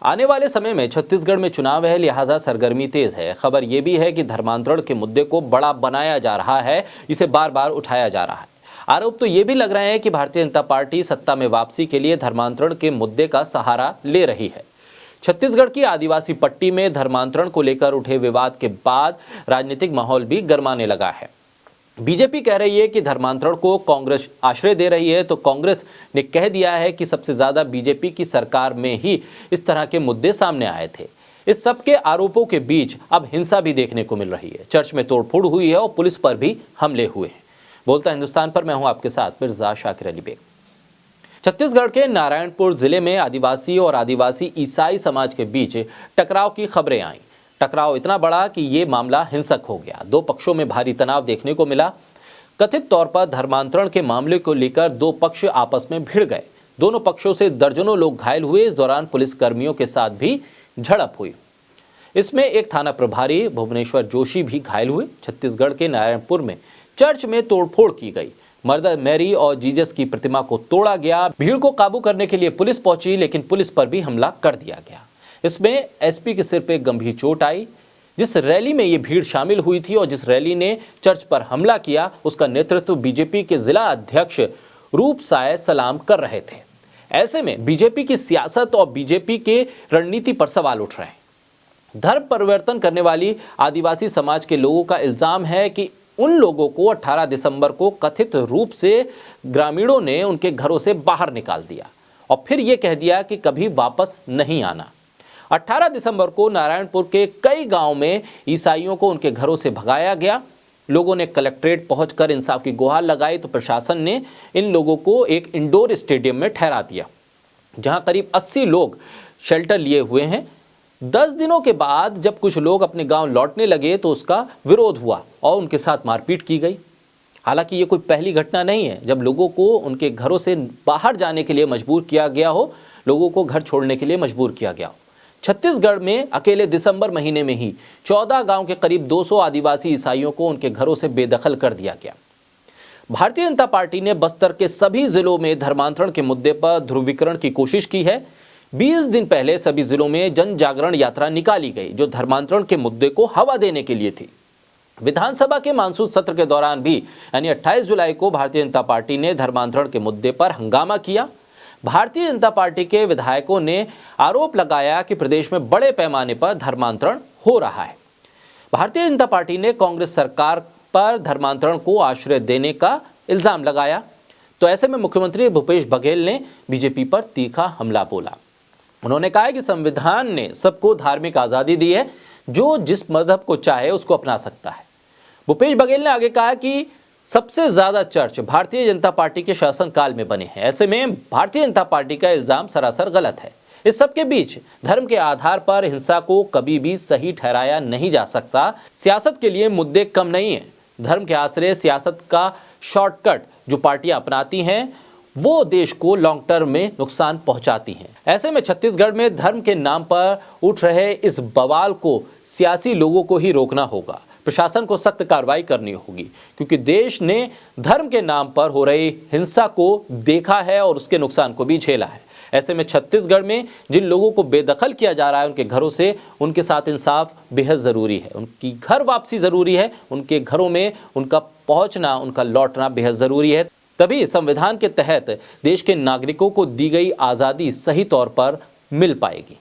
आने वाले समय में छत्तीसगढ़ में चुनाव है, लिहाजा सरगर्मी तेज है। खबर यह भी है कि धर्मांतरण के मुद्दे को बड़ा बनाया जा रहा है, इसे बार बार उठाया जा रहा है। आरोप तो ये भी लग रहे हैं कि भारतीय जनता पार्टी सत्ता में वापसी के लिए धर्मांतरण के मुद्दे का सहारा ले रही है। छत्तीसगढ़ की आदिवासी पट्टी में धर्मांतरण को लेकर उठे विवाद के बाद राजनीतिक माहौल भी गरमाने लगा है। बीजेपी कह रही है कि धर्मांतरण को कांग्रेस आश्रय दे रही है, तो कांग्रेस ने कह दिया है कि सबसे ज्यादा बीजेपी की सरकार में ही इस तरह के मुद्दे सामने आए थे। इस सब के आरोपों के बीच अब हिंसा भी देखने को मिल रही है। चर्च में तोड़फोड़ हुई है और पुलिस पर भी हमले हुए हैं। बोलता हिंदुस्तान पर मैं हूं आपके साथ मिर्जा शाकिर अली बेग। छत्तीसगढ़ के नारायणपुर जिले में आदिवासी और आदिवासी ईसाई समाज के बीच टकराव की खबरें आईं। टकराव इतना बड़ा कि ये मामला हिंसक हो गया। दो पक्षों में भारी तनाव देखने को मिला। कथित तौर पर धर्मांतरण के मामले को लेकर दो पक्ष आपस में भिड़ गए। दोनों पक्षों से दर्जनों लोग घायल हुए। इस दौरान पुलिस कर्मियों के साथ भी झड़प हुई। इसमें एक थाना प्रभारी भुवनेश्वर जोशी भी घायल हुए। छत्तीसगढ़ के नारायणपुर में चर्च में तोड़फोड़ की गई। मदर मैरी और जीसस की प्रतिमा को तोड़ा गया। भीड़ को काबू करने के लिए पुलिस पहुंची, लेकिन पुलिस पर भी हमला कर दिया गया। इसमें एसपी के सिर पे गंभीर चोट आई। जिस रैली में ये भीड़ शामिल हुई थी और जिस रैली ने चर्च पर हमला किया, उसका नेतृत्व बीजेपी के जिला अध्यक्ष रूप साय सलाम कर रहे थे। ऐसे में बीजेपी की सियासत और बीजेपी के रणनीति पर सवाल उठ रहे हैं। धर्म परिवर्तन करने वाली आदिवासी समाज के लोगों का इल्जाम है कि उन लोगों को 18 दिसंबर को कथित रूप से ग्रामीणों ने उनके घरों से बाहर निकाल दिया और फिर यह कह दिया कि कभी वापस नहीं आना। 18 दिसंबर को नारायणपुर के कई गांव में ईसाइयों को उनके घरों से भगाया गया। लोगों ने कलेक्ट्रेट पहुंचकर इंसाफ की गुहार लगाई, तो प्रशासन ने इन लोगों को एक इंडोर स्टेडियम में ठहरा दिया, जहां करीब 80 लोग शेल्टर लिए हुए हैं। 10 दिनों के बाद जब कुछ लोग अपने गांव लौटने लगे तो उसका विरोध हुआ और उनके साथ मारपीट की गई। हालांकि ये कोई पहली घटना नहीं है जब लोगों को उनके घरों से बाहर जाने के लिए मजबूर किया गया हो, लोगों को घर छोड़ने के लिए मजबूर किया गया हो। छत्तीसगढ़ में अकेले दिसंबर महीने में ही 14 गांव के करीब 200 आदिवासी ईसाइयों को उनके घरों से बेदखल कर दिया गया। भारतीय जनता पार्टी ने बस्तर के सभी जिलों में धर्मांतरण के मुद्दे पर ध्रुवीकरण की कोशिश की है। 20 दिन पहले सभी जिलों में जन जागरण यात्रा निकाली गई, जो धर्मांतरण के मुद्दे को हवा देने के लिए थी। विधानसभा के मानसून सत्र के दौरान भी यानी 28 जुलाई को भारतीय जनता पार्टी ने धर्मांतरण के मुद्दे पर हंगामा किया। भारतीय जनता पार्टी के विधायकों ने आरोप लगाया कि प्रदेश में बड़े पैमाने पर धर्मांतरण हो रहा है। भारतीय जनता पार्टी ने कांग्रेस सरकार पर धर्मांतरण को आश्रय देने का इल्जाम लगाया। तो ऐसे में मुख्यमंत्री भूपेश बघेल ने बीजेपी पर तीखा हमला बोला। उन्होंने कहा कि संविधान ने सबको धार्मिक आजादी दी है, जो जिस मजहब को चाहे उसको अपना सकता है। भूपेश बघेल ने आगे कहा कि सबसे ज्यादा चर्च भारतीय जनता पार्टी के शासनकाल में बने हैं। ऐसे में भारतीय जनता पार्टी का इल्जाम सरासर गलत है। इस सबके बीच धर्म के आधार पर हिंसा को कभी भी सही ठहराया नहीं जा सकता। सियासत के लिए मुद्दे कम नहीं है। धर्म के आश्रय सियासत का शॉर्टकट जो पार्टियां अपनाती हैं, वो देश को लॉन्ग टर्म में नुकसान पहुंचाती हैं। ऐसे में छत्तीसगढ़ में धर्म के नाम पर उठ रहे इस बवाल को सियासी लोगों को ही रोकना होगा। प्रशासन को सख्त कार्रवाई करनी होगी, क्योंकि देश ने धर्म के नाम पर हो रही हिंसा को देखा है और उसके नुकसान को भी झेला है। ऐसे में छत्तीसगढ़ में जिन लोगों को बेदखल किया जा रहा है उनके घरों से, उनके साथ इंसाफ बेहद जरूरी है। उनकी घर वापसी जरूरी है। उनके घरों में उनका पहुंचना, उनका लौटना बेहद जरूरी है। तभी संविधान के तहत देश के नागरिकों को दी गई आजादी सही तौर पर मिल पाएगी।